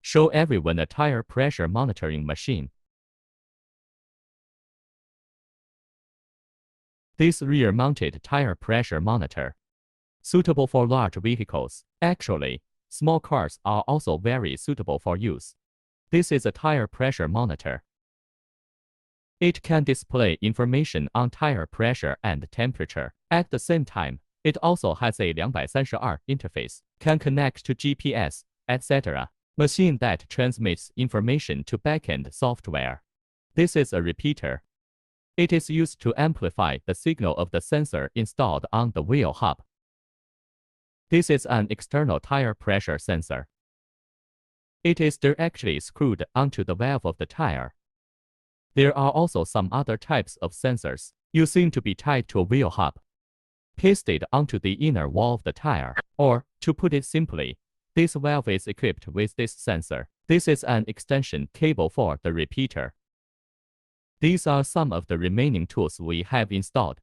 Show everyone a tire pressure monitoring machine. This rear-mounted tire pressure monitor, suitable for large vehicles. Actually, small cars are also very suitable for use. This is a tire pressure monitor. It can display information on tire pressure and temperature. At the same time, it also has a 232 interface, can connect to GPS, etc. Machine that transmits information to backend software. This is a repeater. It is used to amplify the signal of the sensor installed on the wheel hub. This is an external tire pressure sensor. It is directly screwed onto the valve of the tire. There are also some other types of sensors, using to be tied to a wheel hub, pasted onto the inner wall of the tire. Or, to put it simply, this valve is equipped with this sensor. This is an extension cable for the repeater. These are some of the remaining tools we have installed.